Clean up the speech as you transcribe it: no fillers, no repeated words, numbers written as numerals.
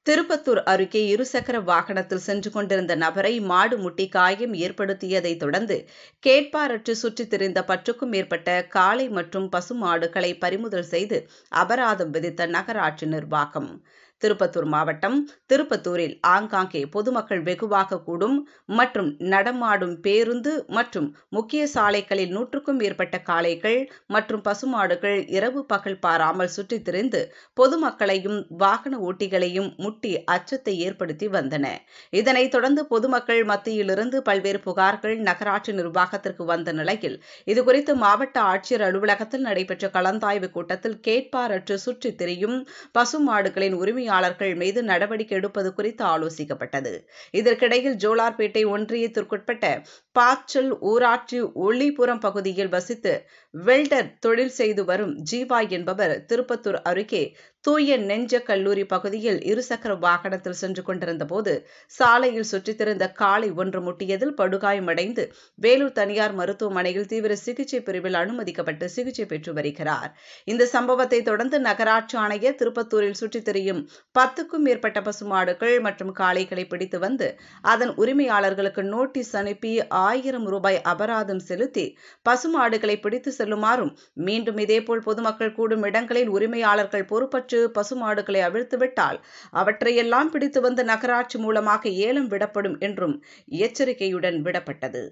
திருப்பத்தூர் அருகே இருசக்கர வாகனத்தில் சென்று கொண்டிருந்த நபரை மாடு முட்டி காயம் ஏற்படுத்தியதை தொடர்ந்து கேட்பாரற்று சுற்றித் திரிந்த 10க்கும் மேற்பட்ட காளை மற்றும் பசு மாடுகளை பறிமுதல் செய்து அபராதம் விதித்த நகராட்சி நிர்வாகம். திருப்பத்தூர் மாவட்டம் திருப்பத்தூரில் ஆங்காங்கே பொதுமக்கள் வெகுவாக கூடும் மற்றும் நடமாடும் பேருந்து மற்றும் முக்கிய சாலைகளில் 100க்கும் மேற்பட்ட காளைகள் மற்றும் பசுமாடுகள் இரவு பகல் பாராமல் சுற்றித் திரிந்து பொதுமக்களையும் வாகன ஓட்டிகளையும் முட்டி அச்சத்தை ஏற்படுத்தி வந்தன. இதனைத் தொடர்ந்து பொதுமக்கள் மத்தியிலிருந்து பல்வேறு புகார்கள் நகராட்சி நிர்வாகத்திற்கு வந்த நிலையில் இதுகுறித்து மாவட்ட ஆட்சியர் அலுவலகத்தில் நடைபெற்ற கலந்தாய்வு கூட்டத்தில் கேட்பாரற்று சுற்றித் திரியும் பசுமாடுகளின் உரிமையாளர்கள் மீது நடவடிக்கை எடுப்பது குறித்து ஆலோசிக்கப்பட்டது. இதற்கிடையில் ஜோலார்பேட்டை ஒன்றியத்திற்குட்பட்ட பாச்சல் ஊராட்சி ஒல்லிபுரம் பகுதியில் வசித்து வெல்டர் தொழில் செய்து வரும் ஜீவா என்பவர் திருப்பத்தூர் அருகே தூய நெஞ்ச கல்லூரி பகுதியில் இருசக்கர வாகனத்தில் சென்று கொண்டிருந்த போது சாலையில் சுற்றித் திரிந்த காளை ஒன்று முட்டியதில் படுகாயமடைந்து வேலூர் தனியார் மருத்துவமனையில் தீவிர சிகிச்சை பிரிவில் அனுமதிக்கப்பட்டு சிகிச்சை பெற்று வருகிறார். இந்த சம்பவத்தை தொடர்ந்து நகராட்சி ஆணையர் திருப்பத்தூரில் சுற்றித் திரியும் 10க்கும் மேற்பட்ட பசுமாடுகள் மற்றும் காளைகளை பிடித்து வந்து அதன் உரிமையாளர்களுக்கு நோட்டீஸ் அனுப்பி 1000 ரூபாய் அபராதம் செலுத்தி பசுமாடுகளை பிடித்து செல்லுமாறும், மீண்டும் இதேபோல் பொதுமக்கள் கூடும் இடங்களில் உரிமையாளர்கள் பொறுப்பற்று பசுமாடுகளை அவிழ்த்துவிட்டால் அவற்றையெல்லாம் பிடித்து வந்து நகராட்சி மூலமாக ஏலம் விடப்படும் என்றும் எச்சரிக்கையுடன் விடப்பட்டது.